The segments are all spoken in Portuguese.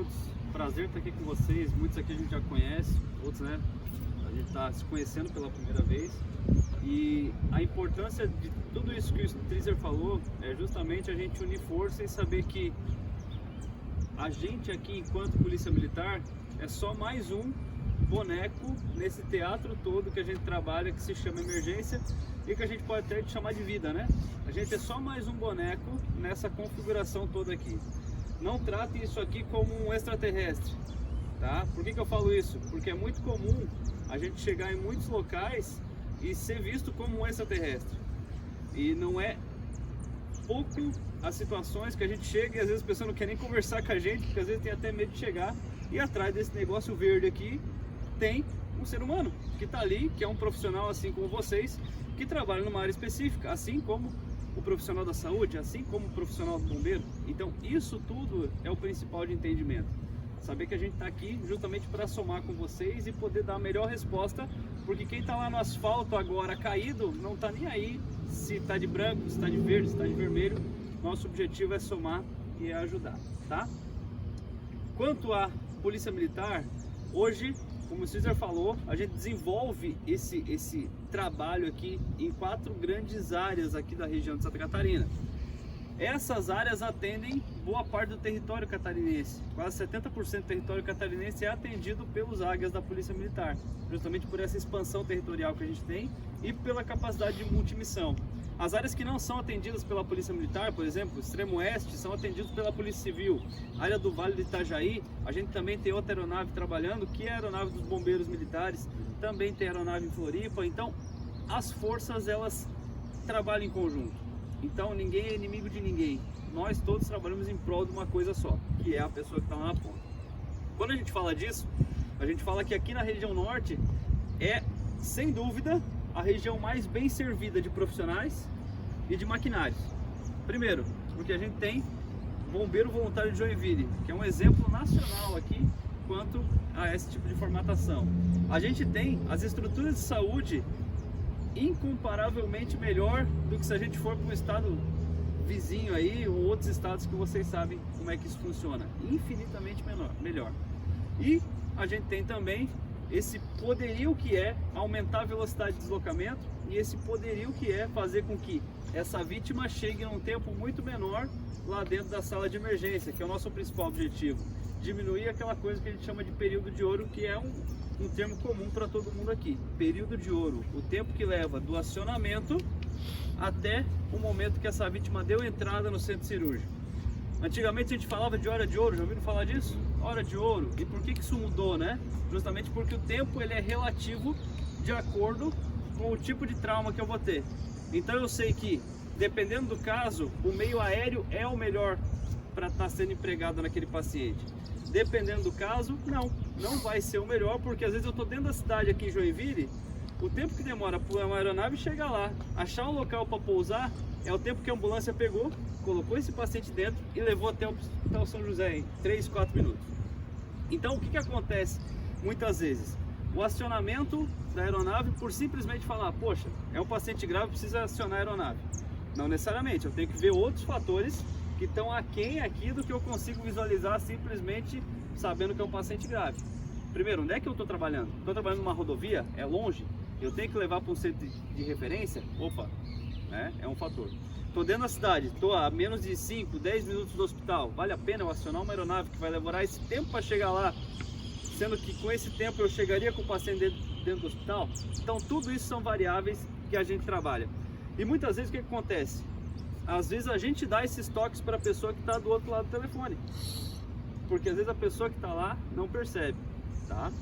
todos, prazer estar aqui com vocês. Muitos aqui a gente já conhece, outros, né? A gente está se conhecendo pela primeira vez. E a importância de tudo isso que o Strizer falou é justamente a gente unir força e saber que a gente aqui, enquanto Polícia Militar, é só mais um boneco nesse teatro todo que a gente trabalha, que se chama emergência e que a gente pode até chamar de vida, né? A gente é só mais um boneco nessa configuração toda aqui. Não trate isso aqui como um extraterrestre, tá? Por que eu falo isso? Porque é muito comum a gente chegar em muitos locais e ser visto como um extraterrestre. E não é pouco as situações que a gente chega e às vezes a pessoa não quer nem conversar com a gente, porque às vezes tem até medo de chegar, e atrás desse negócio verde aqui tem um ser humano que está ali, que é um profissional assim como vocês, que trabalha numa área específica, assim como o profissional da saúde, assim como o profissional do bombeiro. Então isso tudo é o principal de entendimento. Saber que a gente está aqui justamente para somar com vocês e poder dar a melhor resposta, porque quem está lá no asfalto agora caído não está nem aí se está de branco, se está de verde, se está de vermelho. Nosso objetivo é somar e é ajudar, tá? Quanto à Polícia Militar, hoje, como o César falou, a gente desenvolve esse trabalho aqui em 4 grandes áreas aqui da região de Santa Catarina. Essas áreas atendem boa parte do território catarinense. Quase 70% do território catarinense é atendido pelos águias da Polícia Militar, justamente por essa expansão territorial que a gente tem e pela capacidade de multimissão. As áreas que não são atendidas pela Polícia Militar, por exemplo, o extremo oeste, são atendidos pela Polícia Civil. A área do Vale do Itajaí, a gente também tem outra aeronave trabalhando, que é a aeronave dos bombeiros militares, também tem aeronave em Floripa. Então, as forças, elas trabalham em conjunto. Então, ninguém é inimigo de ninguém. Nós todos trabalhamos em prol de uma coisa só, que é a pessoa que está lá na ponta. Quando a gente fala disso, a gente fala que aqui na região norte é, sem dúvida, a região mais bem servida de profissionais e de maquinários. Primeiro, porque a gente tem Bombeiro Voluntário de Joinville, que é um exemplo nacional aqui quanto a esse tipo de formatação. A gente tem as estruturas de saúde incomparavelmente melhor do que se a gente for para um estado vizinho aí ou outros estados que vocês sabem como é que isso funciona, infinitamente melhor. E a gente tem também esse poderio que é aumentar a velocidade de deslocamento e esse poderio que é fazer com que essa vítima chegue num tempo muito menor lá dentro da sala de emergência, que é o nosso principal objetivo. Diminuir aquela coisa que a gente chama de período de ouro, que é um termo comum para todo mundo aqui. Período de ouro, o tempo que leva do acionamento até o momento que essa vítima deu entrada no centro cirúrgico. Antigamente a gente falava de hora de ouro, já ouviram falar disso? Hora de ouro. E por que isso mudou, né? Justamente porque o tempo ele é relativo de acordo com o tipo de trauma que eu vou ter. Então eu sei que, dependendo do caso, o meio aéreo é o melhor para estar sendo empregado naquele paciente. Dependendo do caso, não vai ser o melhor, porque às vezes eu estou dentro da cidade aqui em Joinville, o tempo que demora para uma aeronave chegar lá, achar um local para pousar, é o tempo que a ambulância pegou, colocou esse paciente dentro e levou até o São José em 3, 4 minutos. Então o que acontece muitas vezes? O acionamento da aeronave por simplesmente falar, poxa, é um paciente grave, precisa acionar a aeronave. Não necessariamente, eu tenho que ver outros fatores que estão aquém aqui do que eu consigo visualizar simplesmente sabendo que é um paciente grave. Primeiro, onde é que eu estou trabalhando? Estou trabalhando numa rodovia, é longe, eu tenho que levar para um centro de referência? Opa, né? É um fator. Estou dentro da cidade, estou a menos de 5, 10 minutos do hospital, vale a pena eu acionar uma aeronave que vai demorar esse tempo para chegar lá, sendo que com esse tempo eu chegaria com o paciente dentro do hospital? Então tudo isso são variáveis que a gente trabalha. E muitas vezes o que acontece? Às vezes a gente dá esses toques para a pessoa que está do outro lado do telefone, porque às vezes a pessoa que está lá não percebe, tá?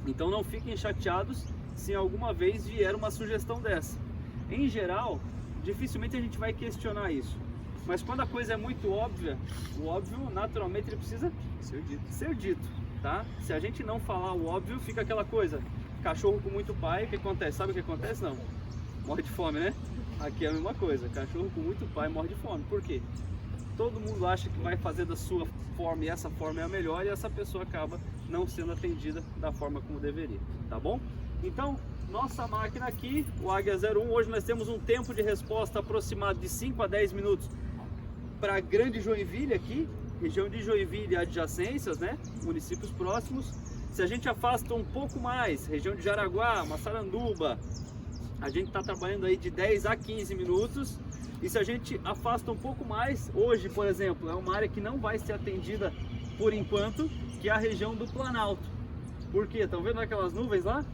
Então não fiquem chateados se alguma vez vier uma sugestão dessa. Em geral, dificilmente a gente vai questionar isso, mas quando a coisa é muito óbvia, o óbvio naturalmente ele precisa ser dito, tá? Se a gente não falar o óbvio, fica aquela coisa, cachorro com muito pai, o que acontece? Sabe o que acontece? Não, morre de fome, né? Aqui é a mesma coisa, cachorro com muito pai morre de fome. Por quê? Todo mundo acha que vai fazer da sua forma e essa forma é a melhor e essa pessoa acaba não sendo atendida da forma como deveria, tá bom? Então, nossa máquina aqui, o Águia 01, hoje nós temos um tempo de resposta aproximado de 5 a 10 minutos para a grande Joinville aqui, região de Joinville e adjacências, né, municípios próximos. Se a gente afasta um pouco mais, região de Jaraguá, Massaranduba, a gente está trabalhando aí de 10 a 15 minutos. E se a gente afasta um pouco mais, hoje, por exemplo, é uma área que não vai ser atendida por enquanto, que é a região do Planalto. Por quê? Estão vendo aquelas nuvens lá?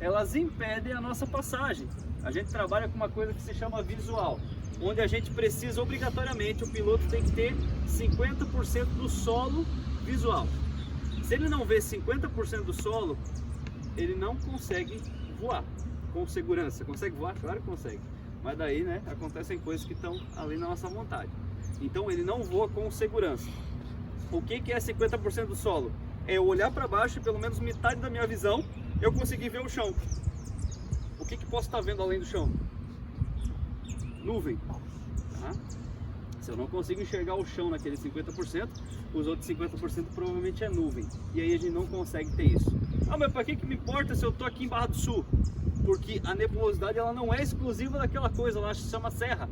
Elas impedem a nossa passagem. A gente trabalha com uma coisa que se chama visual, onde a gente precisa obrigatoriamente, o piloto tem que ter 50% do solo visual. Se ele não vê 50% do solo, ele não consegue voar com segurança. Consegue voar? Claro que consegue. Mas daí, né, acontecem coisas que estão além da nossa vontade. Então ele não voa com segurança. O que é 50% do solo? É eu olhar para baixo e pelo menos metade da minha visão eu conseguir ver o chão. O que posso estar vendo além do chão? Nuvem. Tá? Se eu não consigo enxergar o chão naquele 50%, os outros 50% provavelmente é nuvem. E aí a gente não consegue ter isso. Ah, mas para que me importa se eu estou aqui em Barra do Sul? Porque a nebulosidade ela não é exclusiva daquela coisa lá, se chama serra.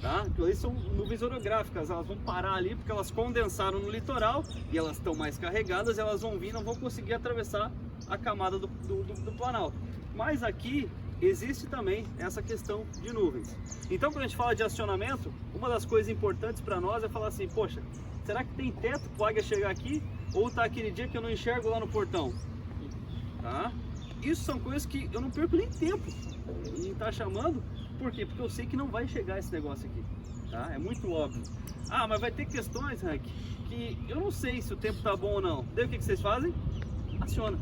Tá? Então, aí são nuvens orográficas, elas vão parar ali porque elas condensaram no litoral e elas estão mais carregadas, elas vão vir e não vão conseguir atravessar a camada do Planalto. Mas aqui existe também essa questão de nuvens. Então, quando a gente fala de acionamento, uma das coisas importantes para nós é falar assim, poxa, será que tem teto para a águia chegar aqui? Ou tá aquele dia que eu não enxergo lá no portão? Tá? Isso são coisas que eu não perco nem tempo em estar chamando. Por quê? Porque eu sei que não vai chegar esse negócio aqui, tá? É muito óbvio. Ah, mas vai ter questões, Hank, que eu não sei se o tempo tá bom ou não. Daí o que vocês fazem? Aciona.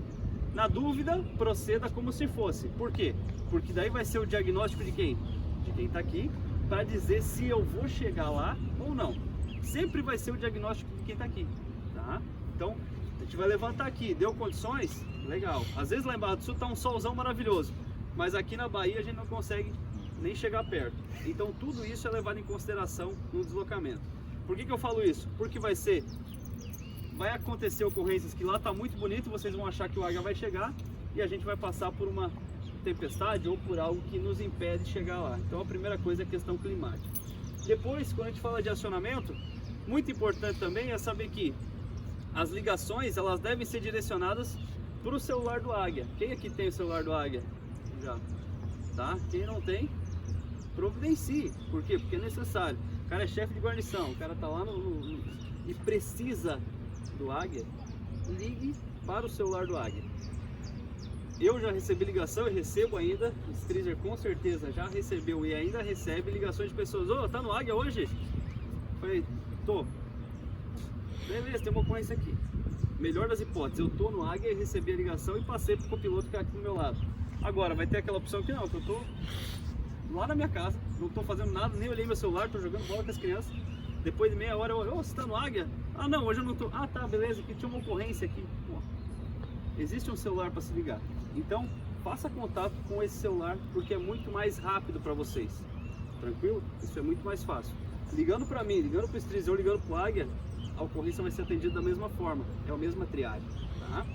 Na dúvida, proceda como se fosse. Por quê? Porque daí vai ser o diagnóstico de quem? De quem tá aqui, para dizer se eu vou chegar lá ou não. Sempre vai ser o diagnóstico de quem tá aqui, tá? Então, a gente vai levantar aqui, deu condições? Legal. Às vezes lá em Barra do Sul tá um solzão maravilhoso, mas aqui na Bahia a gente não consegue nem chegar perto. Então tudo isso é levado em consideração no deslocamento. Por que eu falo isso? Porque vai acontecer ocorrências que lá está muito bonito, vocês vão achar que o águia vai chegar e a gente vai passar por uma tempestade ou por algo que nos impede de chegar lá. Então a primeira coisa é a questão climática. Depois, quando a gente fala de acionamento, muito importante também é saber que as ligações elas devem ser direcionadas para o celular do águia. Quem aqui tem o celular do águia? Já. Tá? Quem não tem, providencie. Por quê? Porque é necessário. O cara é chefe de guarnição, o cara tá lá e precisa do águia, ligue para o celular do águia. Eu já recebi ligação e recebo ainda, o Strizer com certeza já recebeu e ainda recebe ligações de pessoas. Ô, tá no águia hoje? Falei, tô. Beleza, tem uma ocorrência aqui. Melhor das hipóteses, eu tô no águia e recebi a ligação e passei pro copiloto que é aqui do meu lado. Agora, vai ter aquela opção que não, que eu tô lá na minha casa, não tô fazendo nada, nem olhei meu celular, tô jogando bola com as crianças. Depois de meia hora, você tá no águia? Ah não, hoje eu não tô. Ah tá, beleza, que tinha uma ocorrência aqui. Pô, existe um celular para se ligar. Então, faça contato com esse celular, porque é muito mais rápido para vocês. Tranquilo? Isso é muito mais fácil. Ligando para mim, ligando para o Strizer, ligando para o águia, a ocorrência vai ser atendida da mesma forma, é a mesma triagem, tá?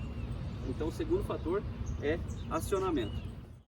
Então o segundo fator é acionamento.